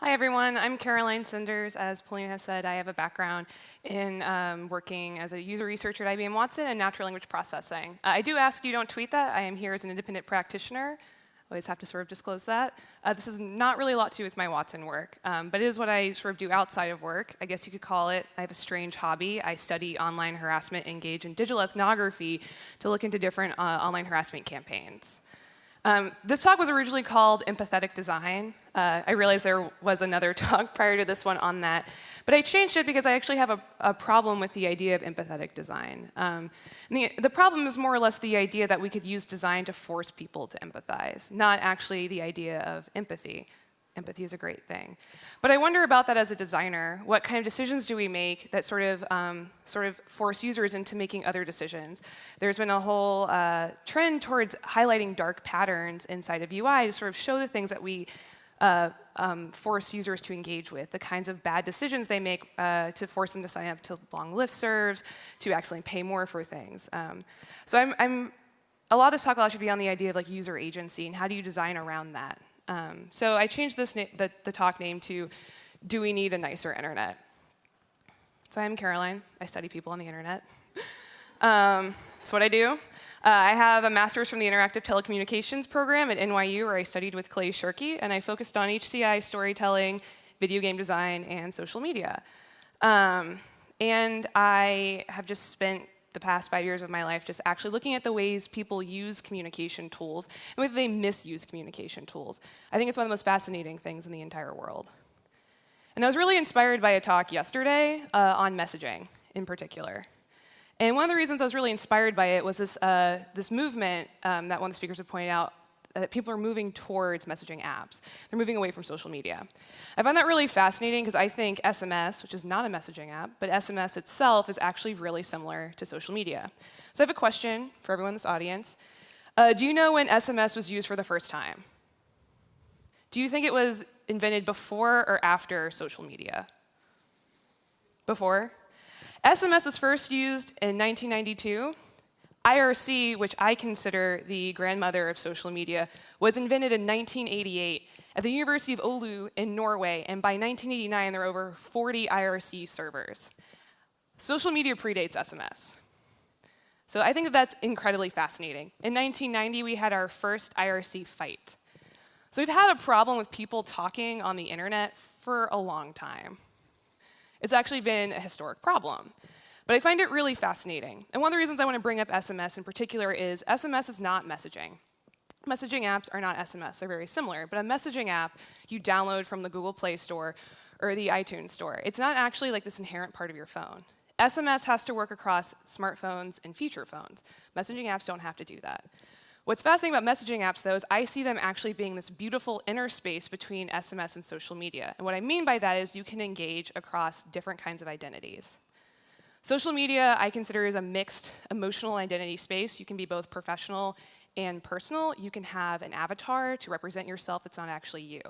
Hi, everyone. I'm Caroline Sinders. As Paulina has said, I have a background in working as a user researcher at IBM Watson and natural language processing. I do ask you don't tweet that. I am here as an independent practitioner. Always have to sort of disclose that. This is not really a lot to do with my Watson work, but it is what I sort of do outside of work. I guess you could call it, I have a strange hobby. I study online harassment, engage in digital ethnography to look into different online harassment campaigns. This talk was originally called Empathetic Design. I realized there was another talk prior to this one on that, but I changed it because I actually have a problem with the idea of empathetic design. The problem is more or less the idea that we could use design to force people to empathize, not actually the idea of empathy. Empathy is a great thing. But I wonder about that as a designer. What kind of decisions do we make that sort of force users into making other decisions? There's been a whole trend towards highlighting dark patterns inside of UI to sort of show the things that we force users to engage with, the kinds of bad decisions they make to force them to sign up to long listservs, to actually pay more for things. So a lot of this talk will actually be on the idea of like user agency and how do you design around that. So I changed the talk name to Do We Need a Nicer Internet? So I'm Caroline. I study people on the internet. That's what I do. I have a master's from the Interactive Telecommunications program at NYU, where I studied with Clay Shirky, and I focused on HCI, storytelling, video game design, and social media. And I have just spent the past 5 years of my life just actually looking at the ways people use communication tools and whether they misuse communication tools. I think it's one of the most fascinating things in the entire world. And I was really inspired by a talk yesterday on messaging in particular. And one of the reasons I was really inspired by it was this movement that one of the speakers had pointed out, that people are moving towards messaging apps. They're moving away from social media. I find that really fascinating because I think SMS, which is not a messaging app, but SMS itself is actually really similar to social media. So I have a question for everyone in this audience. Do you know when SMS was used for the first time? Do you think it was invented before or after social media? Before? SMS was first used in 1992. IRC, which I consider the grandmother of social media, was invented in 1988 at the University of Oulu in Norway, and by 1989 there were over 40 IRC servers. Social media predates SMS. So I think that's incredibly fascinating. In 1990, we had our first IRC fight. So we've had a problem with people talking on the internet for a long time. It's actually been a historic problem. But I find it really fascinating. And one of the reasons I want to bring up SMS in particular is SMS is not messaging. Messaging apps are not SMS. They're very similar. But a messaging app you download from the Google Play Store or the iTunes Store. It's not actually like this inherent part of your phone. SMS has to work across smartphones and feature phones. Messaging apps don't have to do that. What's fascinating about messaging apps, though, is I see them actually being this beautiful inner space between SMS and social media. And what I mean by that is you can engage across different kinds of identities. Social media, I consider, is a mixed emotional identity space. You can be both professional and personal. You can have an avatar to represent yourself that's not actually you.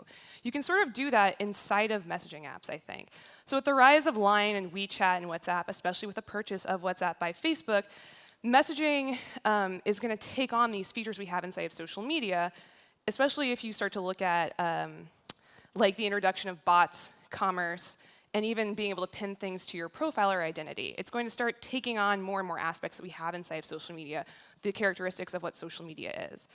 You can sort of do that inside of messaging apps, I think. So with the rise of Line and WeChat and WhatsApp, especially with the purchase of WhatsApp by Facebook, messaging is going to take on these features we have inside of social media, especially if you start to look at like the introduction of bots, commerce, and even being able to pin things to your profile or identity. It's going to start taking on more and more aspects that we have inside of social media, the characteristics of what social media is.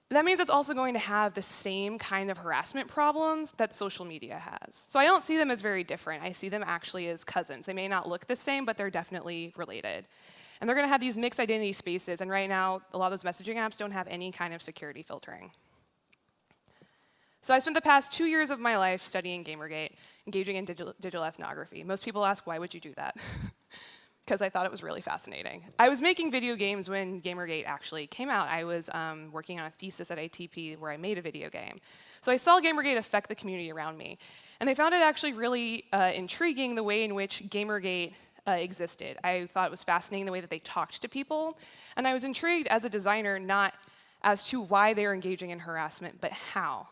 That means it's also going to have the same kind of harassment problems that social media has. So I don't see them as very different. I see them actually as cousins. They may not look the same, but they're definitely related. And they're going to have these mixed identity spaces, and right now, a lot of those messaging apps don't have any kind of security filtering. So I spent the past 2 years of my life studying Gamergate, engaging in digital ethnography. Most people ask, why would you do that? Because I thought it was really fascinating. I was making video games when Gamergate actually came out. I was working on a thesis at ITP where I made a video game. So I saw Gamergate affect the community around me. And I found it actually really intriguing the way in which Gamergate existed. I thought it was fascinating the way that they talked to people. And I was intrigued as a designer not as to why they were engaging in harassment, but how.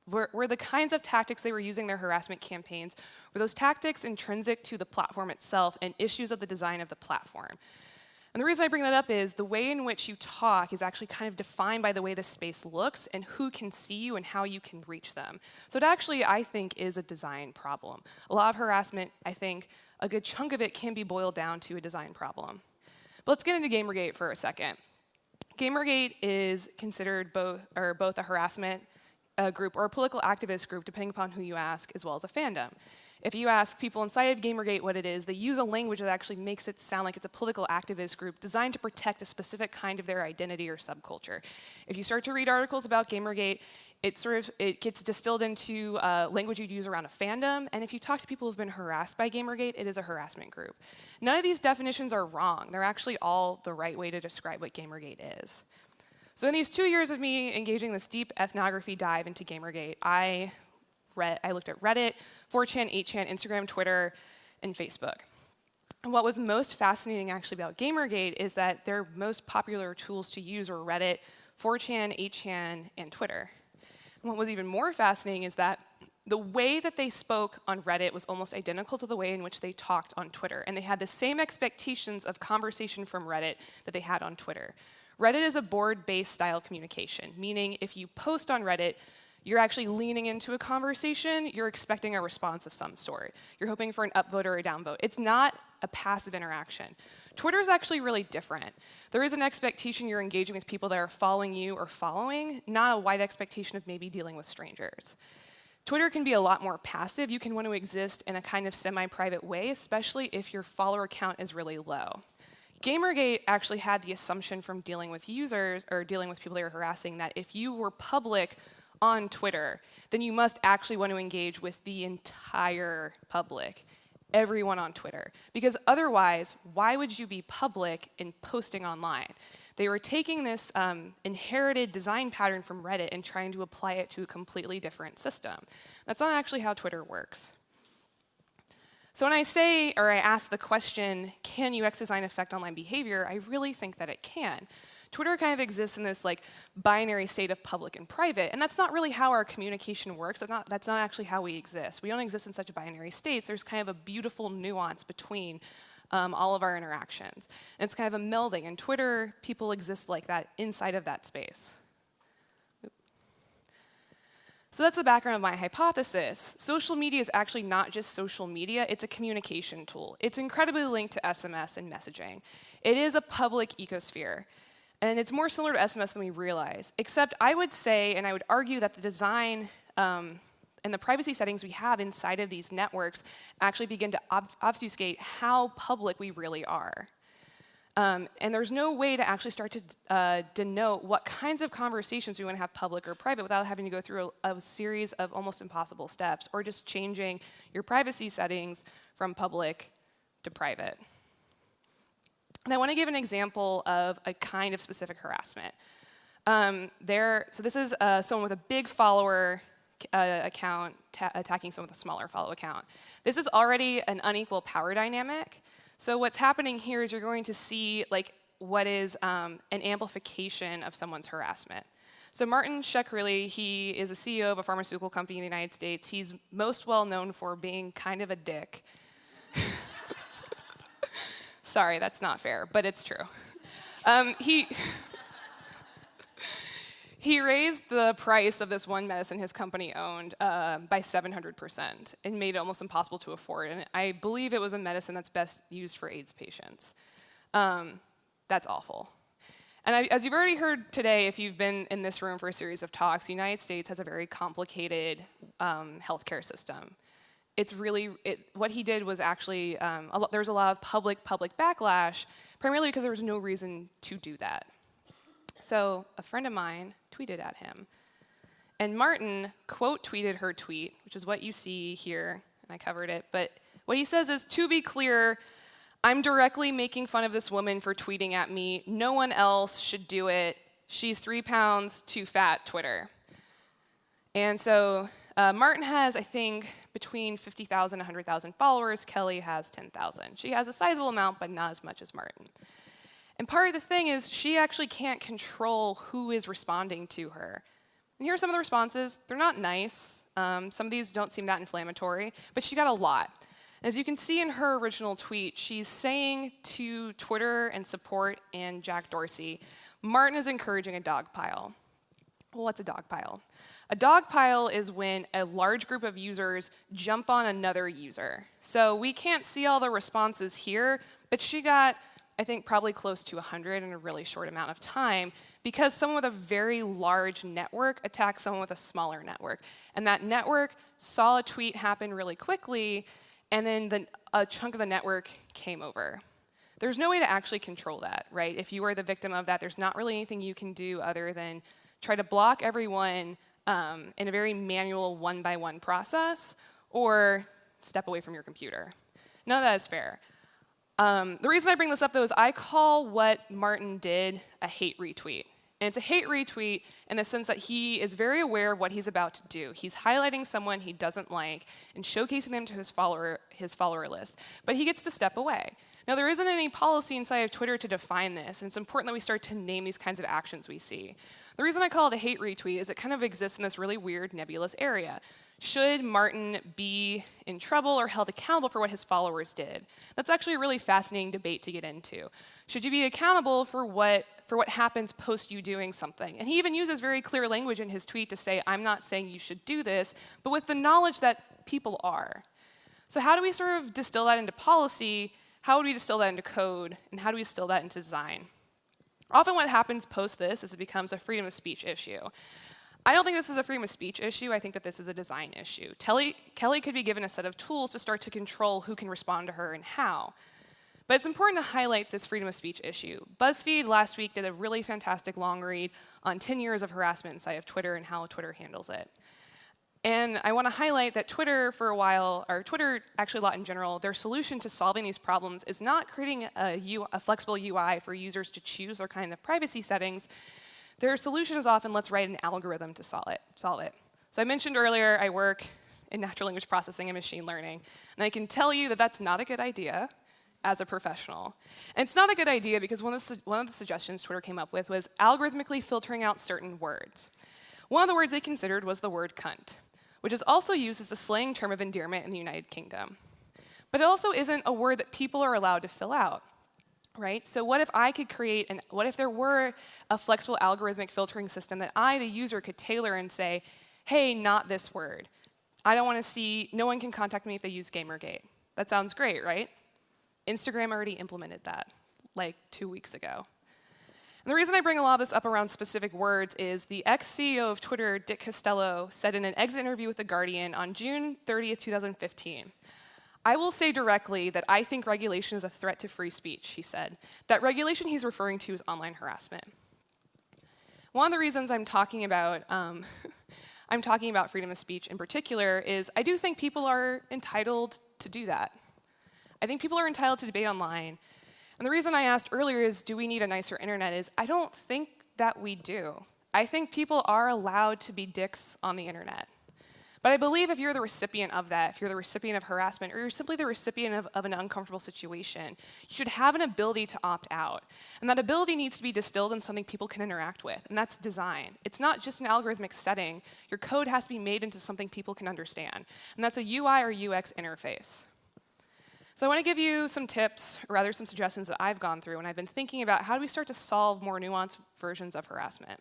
Were the kinds of tactics they were using their harassment campaigns, were those tactics intrinsic to the platform itself and issues of the design of the platform? And the reason I bring that up is the way in which you talk is actually kind of defined by the way the space looks and who can see you and how you can reach them. So it actually, I think, is a design problem. A lot of harassment, I think, a good chunk of it can be boiled down to a design problem. But let's get into Gamergate for a second. Gamergate is considered both a harassment group or a political activist group, depending upon who you ask, as well as a fandom. If you ask people inside of Gamergate what it is, they use a language that actually makes it sound like it's a political activist group designed to protect a specific kind of their identity or subculture. If you start to read articles about Gamergate, it gets distilled into language you'd use around a fandom, and if you talk to people who've been harassed by Gamergate, it is a harassment group. None of these definitions are wrong. They're actually all the right way to describe what Gamergate is. So in these 2 years of me engaging this deep ethnography dive into Gamergate, I looked at Reddit, 4chan, 8chan, Instagram, Twitter, and Facebook. And what was most fascinating actually about Gamergate is that their most popular tools to use were Reddit, 4chan, 8chan, and Twitter. And what was even more fascinating is that the way that they spoke on Reddit was almost identical to the way in which they talked on Twitter. And they had the same expectations of conversation from Reddit that they had on Twitter. Reddit is a board-based style communication, meaning if you post on Reddit, you're actually leaning into a conversation, you're expecting a response of some sort. You're hoping for an upvote or a downvote. It's not a passive interaction. Twitter is actually really different. There is an expectation you're engaging with people that are following you or following, not a wide expectation of maybe dealing with strangers. Twitter can be a lot more passive. You can want to exist in a kind of semi-private way, especially if your follower count is really low. Gamergate actually had the assumption from dealing with users or dealing with people they were harassing that if you were public on Twitter, then you must actually want to engage with the entire public, everyone on Twitter. Because otherwise, why would you be public in posting online? They were taking this inherited design pattern from Reddit and trying to apply it to a completely different system. That's not actually how Twitter works. So when I say, or I ask the question, can UX design affect online behavior, I really think that it can. Twitter kind of exists in this like binary state of public and private, and that's not really how our communication works. That's not actually how we exist. We don't exist in such a binary state. There's kind of a beautiful nuance between all of our interactions. And it's kind of a melding, and Twitter, people exist like that inside of that space. So that's the background of my hypothesis. Social media is actually not just social media, it's a communication tool. It's incredibly linked to SMS and messaging. It is a public ecosphere. And it's more similar to SMS than we realize, except I would say, and I would argue that the design and the privacy settings we have inside of these networks actually begin to obfuscate how public we really are. And there's no way to actually start to denote what kinds of conversations we want to have public or private without having to go through a series of almost impossible steps, or just changing your privacy settings from public to private. And I want to give an example of a kind of specific harassment. So this is someone with a big follower account attacking someone with a smaller follow account. This is already an unequal power dynamic. So what's happening here is you're going to see like what is an amplification of someone's harassment. So Martin Shkreli, he is the CEO of a pharmaceutical company in the United States. He's most well known for being kind of a dick. Sorry, that's not fair, but it's true. He raised the price of this one medicine his company owned by 700% and made it almost impossible to afford. And I believe it was a medicine that's best used for AIDS patients. That's awful. And as you've already heard today, if you've been in this room for a series of talks, the United States has a very complicated healthcare system. What he did was actually, there was a lot of public backlash, primarily because there was no reason to do that. So a friend of mine tweeted at him. And Martin quote tweeted her tweet, which is what you see here, and I covered it. But what he says is, to be clear, I'm directly making fun of this woman for tweeting at me. No one else should do it. She's 3 pounds too fat, Twitter. And so Martin has, I think, between 50,000 and 100,000 followers. Kelly has 10,000. She has a sizable amount, but not as much as Martin. And part of the thing is she actually can't control who is responding to her. And here are some of the responses. They're not nice. Some of these don't seem that inflammatory, but she got a lot. As you can see in her original tweet, she's saying to Twitter and support and Jack Dorsey, Martin is encouraging a dog pile. Well, what's a dog pile? A dog pile is when a large group of users jump on another user. So we can't see all the responses here, but she got, I think, probably close to 100 in a really short amount of time because someone with a very large network attacked someone with a smaller network. And that network saw a tweet happen really quickly, and then a chunk of the network came over. There's no way to actually control that, right? If you are the victim of that, there's not really anything you can do other than try to block everyone in a very manual one-by-one process, or step away from your computer. None of that is fair. The reason I bring this up, though, is I call what Martin did a hate retweet. And it's a hate retweet in the sense that he is very aware of what he's about to do. He's highlighting someone he doesn't like and showcasing them to his follower list. But he gets to step away. Now, there isn't any policy inside of Twitter to define this, and it's important that we start to name these kinds of actions we see. The reason I call it a hate retweet is it kind of exists in this really weird nebulous area. Should Martin be in trouble or held accountable for what his followers did? That's actually a really fascinating debate to get into. Should you be accountable for what happens post you doing something? And he even uses very clear language in his tweet to say, I'm not saying you should do this, but with the knowledge that people are. So how do we sort of distill that into policy? How would we distill that into code? And how do we distill that into design? Often what happens post this is it becomes a freedom of speech issue. I don't think this is a freedom of speech issue. I think that this is a design issue. Kelly could be given a set of tools to start to control who can respond to her and how. But it's important to highlight this freedom of speech issue. BuzzFeed last week did a really fantastic long read on 10 years of harassment inside of Twitter and how Twitter handles it. And I want to highlight that Twitter for a while, or Twitter actually a lot in general, their solution to solving these problems is not creating a flexible UI for users to choose their kind of privacy settings. Their solution is often, let's write an algorithm to solve it. So I mentioned earlier, I work in natural language processing and machine learning. And I can tell you that that's not a good idea as a professional. And it's not a good idea because one of the suggestions Twitter came up with was algorithmically filtering out certain words. One of the words they considered was the word cunt, which is also used as a slang term of endearment in the United Kingdom. But it also isn't a word that people are allowed to fill out, right? So what if I could create, what if there were a flexible algorithmic filtering system that I, the user, could tailor and say, hey, not this word. I don't want to see, no one can contact me if they use Gamergate. That sounds great, right? Instagram already implemented that like 2 weeks ago. And the reason I bring a lot of this up around specific words is the ex-CEO of Twitter, Dick Costolo, said in an exit interview with The Guardian on June 30th, 2015, I will say directly that I think regulation is a threat to free speech, he said. That regulation he's referring to is online harassment. One of the reasons I'm talking about freedom of speech in particular is I do think people are entitled to do that. I think people are entitled to debate online. And the reason I asked earlier is, do we need a nicer internet, is I don't think that we do. I think people are allowed to be dicks on the internet. But I believe if you're the recipient of that, if you're the recipient of harassment, or you're simply the recipient of an uncomfortable situation, you should have an ability to opt out. And that ability needs to be distilled in something people can interact with, and that's design. It's not just an algorithmic setting. Your code has to be made into something people can understand. And that's a UI or UX interface. So I want to give you some tips, or rather some suggestions that I've gone through, and I've been thinking about how do we start to solve more nuanced versions of harassment.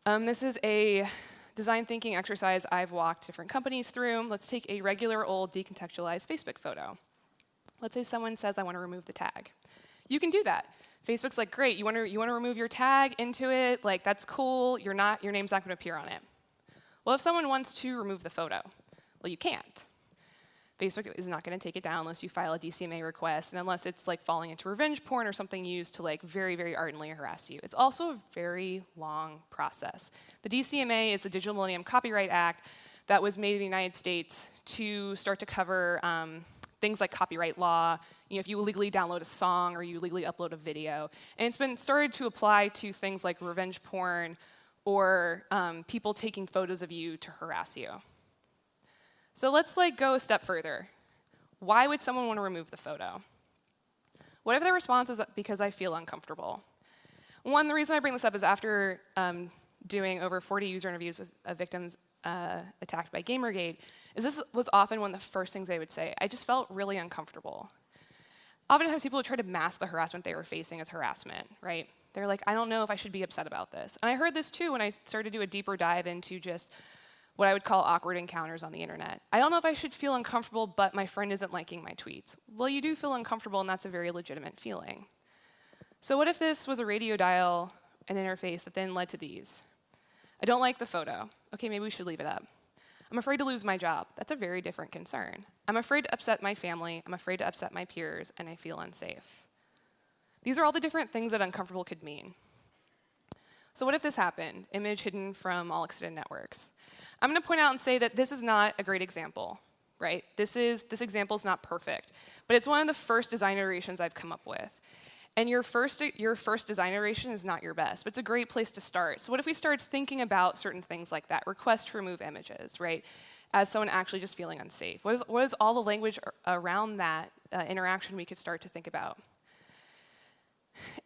This is a design thinking exercise I've walked different companies through. Let's take a regular old decontextualized Facebook photo. Let's say someone says, I want to remove the tag. You can do that. Facebook's like, great, you want to remove your tag into it? Like, that's cool. Your name's not going to appear on it. Well, if someone wants to remove the photo, well, you can't. Facebook is not going to take it down unless you file a DCMA request, and unless it's like falling into revenge porn or something used to like very, very ardently harass you. It's also a very long process. The DCMA is the Digital Millennium Copyright Act that was made in the United States to start to cover things like copyright law, if you illegally download a song or you illegally upload a video. And it's been started to apply to things like revenge porn or people taking photos of you to harass you. So let's go a step further. Why would someone want to remove the photo? What if their response is because I feel uncomfortable? The reason I bring this up is after doing over 40 user interviews with victims attacked by Gamergate, is this was often one of the first things they would say. I just felt really uncomfortable. Oftentimes people would try to mask the harassment they were facing as harassment, right? They're like, I don't know if I should be upset about this. And I heard this too when I started to do a deeper dive into just what I would call awkward encounters on the internet. I don't know if I should feel uncomfortable, but my friend isn't liking my tweets. Well, you do feel uncomfortable, and that's a very legitimate feeling. So what if this was a radio dial, an interface that then led to these? I don't like the photo. Okay, maybe we should leave it up. I'm afraid to lose my job. That's a very different concern. I'm afraid to upset my family. I'm afraid to upset my peers, and I feel unsafe. These are all the different things that uncomfortable could mean. So what if this happened? Image hidden from all extended networks. I'm going to point out and say that this is not a great example, right? This example is not perfect, but it's one of the first design iterations I've come up with. And your first design iteration is not your best, but it's a great place to start. So what if we started thinking about certain things like that? Request to remove images, right? As someone actually just feeling unsafe. What is all the language around that interaction we could start to think about?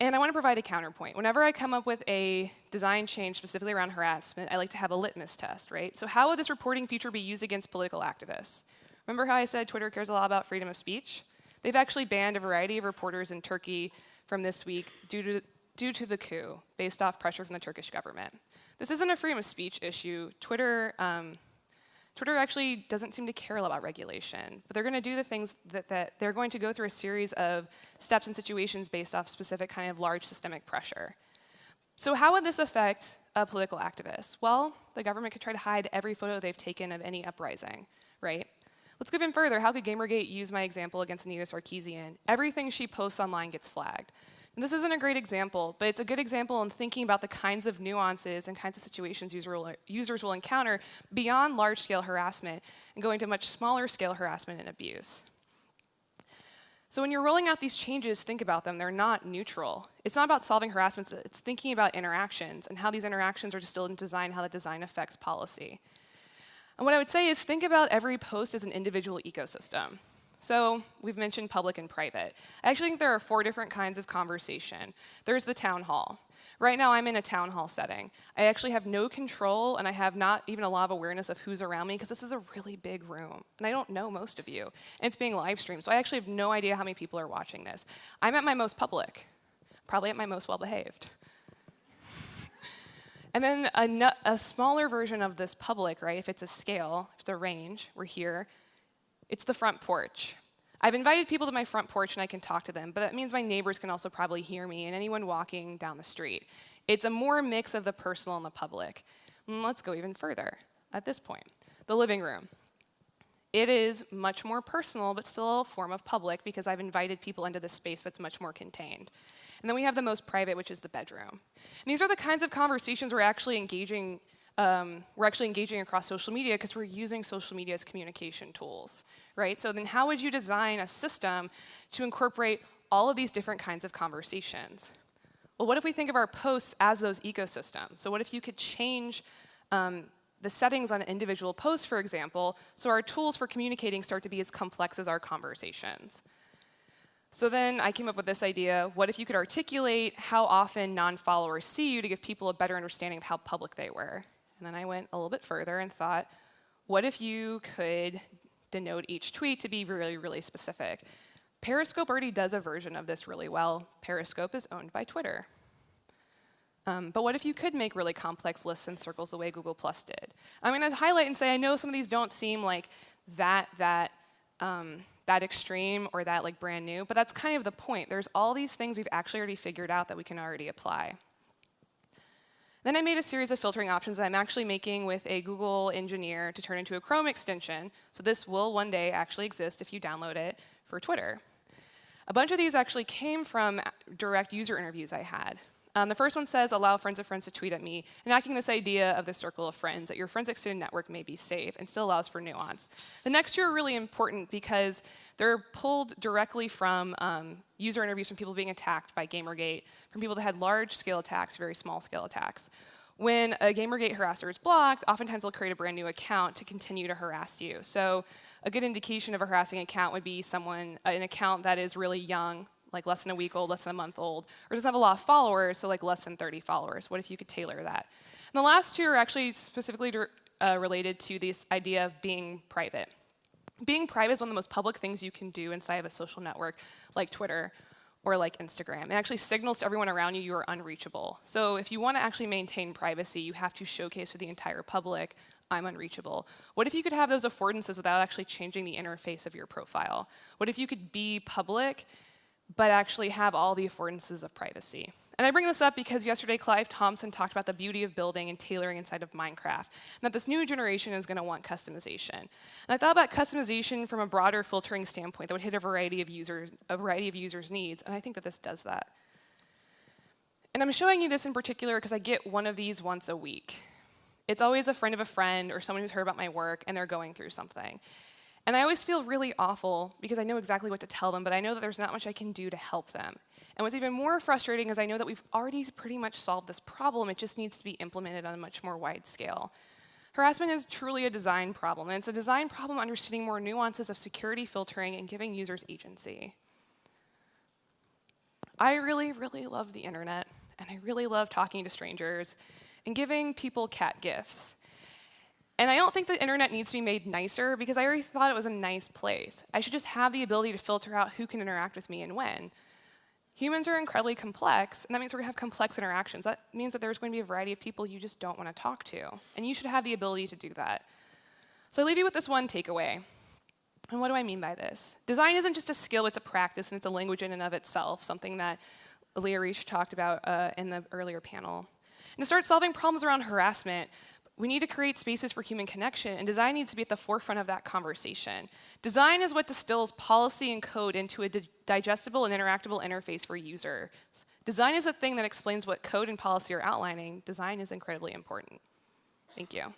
And I want to provide a counterpoint. Whenever I come up with a design change specifically around harassment, I like to have a litmus test, right? So how would this reporting feature be used against political activists? Remember how I said Twitter cares a lot about freedom of speech? They've actually banned a variety of reporters in Turkey from this week due to the coup, based off pressure from the Turkish government. This isn't a freedom of speech issue. Twitter actually doesn't seem to care a lot about regulation, but they're going to do the things that they're going to go through a series of steps and situations based off specific kind of large systemic pressure. So how would this affect a political activist? Well, the government could try to hide every photo they've taken of any uprising, right? Let's go even further. How could Gamergate use my example against Anita Sarkeesian? Everything she posts online gets flagged. And this isn't a great example, but it's a good example in thinking about the kinds of nuances and kinds of situations users will encounter beyond large-scale harassment and going to much smaller-scale harassment and abuse. So when you're rolling out these changes, think about them. They're not neutral. It's not about solving harassment. It's thinking about interactions and how these interactions are distilled in design, how the design affects policy. And what I would say is think about every post as an individual ecosystem. So we've mentioned public and private. I actually think there are 4 different kinds of conversation. There's the town hall. Right now I'm in a town hall setting. I actually have no control, and I have not even a lot of awareness of who's around me, because this is a really big room, and I don't know most of you. And it's being live streamed, so I actually have no idea how many people are watching this. I'm at my most public, probably at my most well-behaved. And then a smaller version of this public, right? If it's a scale, if it's a range, we're here. It's the front porch. I've invited people to my front porch and I can talk to them, but that means my neighbors can also probably hear me and anyone walking down the street. It's a more mix of the personal and the public. And let's go even further at this point. The living room. It is much more personal, but still a form of public because I've invited people into this space that's much more contained. And then we have the most private, which is the bedroom. And these are the kinds of conversations we're actually engaging across social media because we're using social media as communication tools, right? So then how would you design a system to incorporate all of these different kinds of conversations? Well, what if we think of our posts as those ecosystems? So what if you could change the settings on an individual post, for example, so our tools for communicating start to be as complex as our conversations? So then I came up with this idea. What if you could articulate how often non-followers see you to give people a better understanding of how public they were? And then I went a little bit further and thought, what if you could denote each tweet to be really, really specific? Periscope already does a version of this really well. Periscope is owned by Twitter. But what if you could make really complex lists and circles the way Google Plus did? I'm going to highlight and say I know some of these don't seem like that extreme or that like brand new, but that's kind of the point. There's all these things we've actually already figured out that we can already apply. Then I made a series of filtering options that I'm actually making with a Google engineer to turn into a Chrome extension. So this will one day actually exist if you download it for Twitter. A bunch of these actually came from direct user interviews I had. The first one says, allow friends of friends to tweet at me, enacting this idea of the circle of friends, that your friends' extended network may be safe and still allows for nuance. The next two are really important because they're pulled directly from user interviews from people being attacked by Gamergate, from people that had large-scale attacks, very small-scale attacks. When a Gamergate harasser is blocked, oftentimes they'll create a brand new account to continue to harass you. So a good indication of a harassing account would be an account that is really young, like less than a week old, less than a month old, or doesn't have a lot of followers, so like less than 30 followers. What if you could tailor that? And the last two are actually specifically related to this idea of being private. Being private is one of the most public things you can do inside of a social network like Twitter or like Instagram. It actually signals to everyone around you are unreachable. So if you want to actually maintain privacy, you have to showcase to the entire public, I'm unreachable. What if you could have those affordances without actually changing the interface of your profile? What if you could be public, but actually have all the affordances of privacy? And I bring this up because yesterday Clive Thompson talked about the beauty of building and tailoring inside of Minecraft, and that this new generation is going to want customization. And I thought about customization from a broader filtering standpoint that would hit a variety of users' needs, and I think that this does that. And I'm showing you this in particular because I get one of these once a week. It's always a friend of a friend or someone who's heard about my work, and they're going through something. And I always feel really awful because I know exactly what to tell them, but I know that there's not much I can do to help them. And what's even more frustrating is I know that we've already pretty much solved this problem. It just needs to be implemented on a much more wide scale. Harassment is truly a design problem, and it's a design problem understanding more nuances of security filtering and giving users agency. I really, really love the internet, and I really love talking to strangers and giving people cat gifts. And I don't think the internet needs to be made nicer because I already thought it was a nice place. I should just have the ability to filter out who can interact with me and when. Humans are incredibly complex, and that means we're going to have complex interactions. That means that there's going to be a variety of people you just don't want to talk to, and you should have the ability to do that. So I leave you with this one takeaway. And what do I mean by this? Design isn't just a skill, it's a practice, and it's a language in and of itself, something that Leah Reich talked about in the earlier panel. And to start solving problems around harassment, we need to create spaces for human connection, and design needs to be at the forefront of that conversation. Design is what distills policy and code into a digestible and interactable interface for users. Design is the thing that explains what code and policy are outlining. Design is incredibly important. Thank you.